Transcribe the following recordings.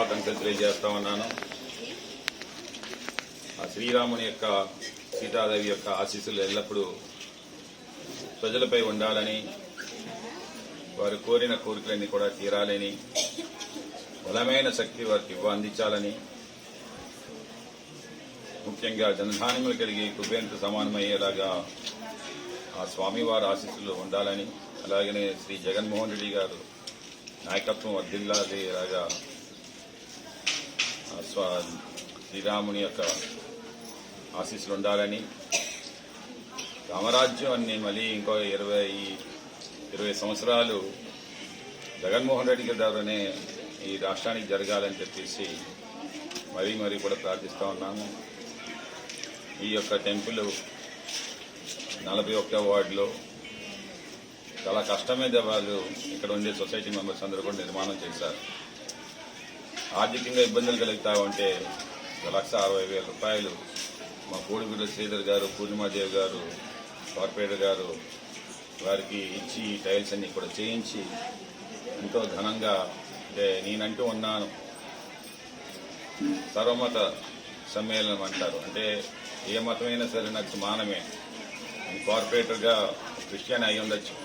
శుభాకాంక్షలు తెలియజేస్తా ఉన్నాను. ఆ శ్రీరాముని యొక్క సీతాదేవి యొక్క ఆశీస్సులు ఎల్లప్పుడూ ప్రజలపై ఉండాలని, వారు కోరిన కోరికలన్నీ కూడా తీరాలని, బలమైన శక్తి వారికి అందించాలని, ముఖ్యంగా జనధాన్యములు కలిగి కుబేంద్ర సమానమయ్యేలాగా ఆ స్వామివారి ఆశీస్సులు ఉండాలని, అలాగనే శ్రీ జగన్మోహన్ రెడ్డి గారు నాయకత్వం వర్ధిల్లాగా శ్రీరాముని యొక్క ఆశీస్సులు ఉండాలని, రామరాజ్యం అన్ని మళ్ళీ ఇంకో 20 సంవత్సరాలు జగన్మోహన్ రెడ్డి గారి ద్వారానే ఈ రాష్ట్రానికి జరగాలని చెప్పేసి మరీ కూడా ప్రార్థిస్తూ ఉన్నాము. ఈ యొక్క టెంపుల్ 41వ వార్డులో చాలా కష్టం మీద వాళ్ళు ఇక్కడ ఉండే సొసైటీ మెంబర్స్ అందరూ కూడా నిర్మాణం చేశారు. ఆర్థికంగా ఇబ్బందులు కలుగుతా ఉంటే 1,60,000 రూపాయలు మా కోడిగుడ్ల శ్రీధర్ గారు, పూర్ణిమాదేవి గారు, కార్పొరేటర్ గారు వారికి ఇచ్చి టైల్స్ అన్ని కూడా చేయించి ఎంతో ఘనంగా, అంటే నేనంటూ ఉన్నాను సర్వమత సమ్మేళనం అంటారు, అంటే ఏ మతమైనా సరే నాకు సమానమే. కార్పొరేటర్గా క్రిస్టియన్ అయి ఉండొచ్చు.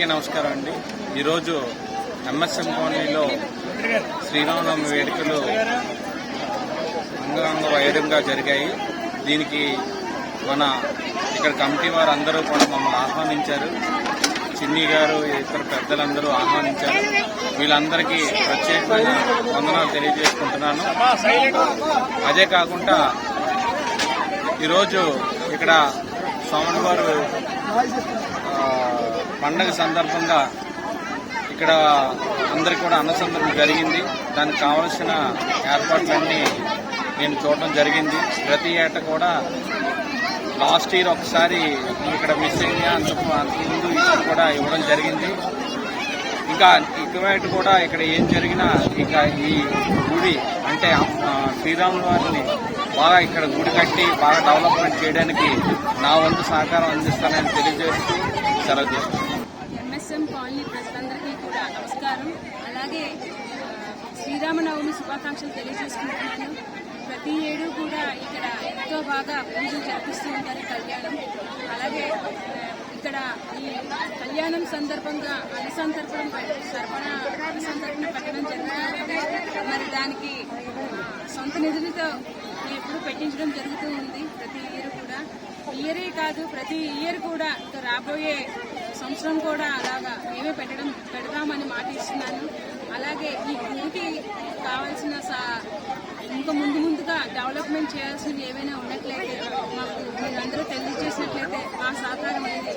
నమస్కారం అండి. ఈరోజు ఎంఎస్ఎం కాలనీలో శ్రీరామనవమి వేడుకలు అంగరంగ వైభవంగా జరిగాయి. దీనికి మన ఇక్కడ కమిటీ వారు అందరూ కూడా మమ్మల్ని ఆహ్వానించారు. చిన్ని గారు, ఇతర పెద్దలందరూ ఆహ్వానించారు. వీళ్ళందరికీ ప్రత్యేకమైన వందనాలు తెలియజేసుకుంటున్నాను. అదే కాకుండా ఈరోజు ఇక్కడ స్వామివారు పండగ సందర్భంగా ఇక్కడ అందరికీ కూడా అన్నసందర్భం జరిగింది. దానికి కావలసిన ఏర్పాట్లన్నీ నేను చూడడం జరిగింది. ప్రతి ఏటా కూడా లాస్ట్ ఇయర్ ఒకసారి ఇక్కడ మిస్ అయింది, అంతకుముందు కూడా ఇవ్వడం జరిగింది. ఇంకా ఇటువైపు కూడా ఇక్కడ ఏం జరిగినా ఇక ఈ గుడి అంటే శ్రీరాముల వారిని బాగా ఇక్కడ గుడి కట్టి బాగా డెవలప్మెంట్ చేయడానికి నా వంతు సహకారం అందిస్తానని తెలియజేస్తూ సెలవు చేస్తున్నాను. ఎంఎస్ఎం కాలనీ ప్రజలందరికీ కూడా నమస్కారం. అలాగే శ్రీరామనవమి శుభాకాంక్షలు తెలియజేసుకుంటున్నాను. ప్రతి ఏడు కూడా ఇక్కడ ఎంతో బాగా పూజలు జరిపిస్తూ ఉంటారు కళ్యాణం. అలాగే ఇక్కడ ఈ కళ్యాణం సందర్భంగా అన్నసంతర్పణ పెట్టడం జరుగుతుంది. మరి దానికి సొంత నిధులతో ఎప్పుడు పెట్టించడం జరుగుతూ ఉంది. ప్రతి ఇయర్ కూడా, ఇయరే కాదు ప్రతి ఇయర్ కూడా ఇంకా రాబోయే సంవత్సరం కూడా అలాగా మేమే పెడదామని మాట ఇస్తున్నాను. అలాగే ఈ గుడికి కావాల్సిన ఇంకా ముందుగా డెవలప్మెంట్ చేయాల్సినవి ఏవైనా ఉన్నట్లయితే మాకు మీరందరూ తెలియజేసినట్లయితే మా సహకారం అనేది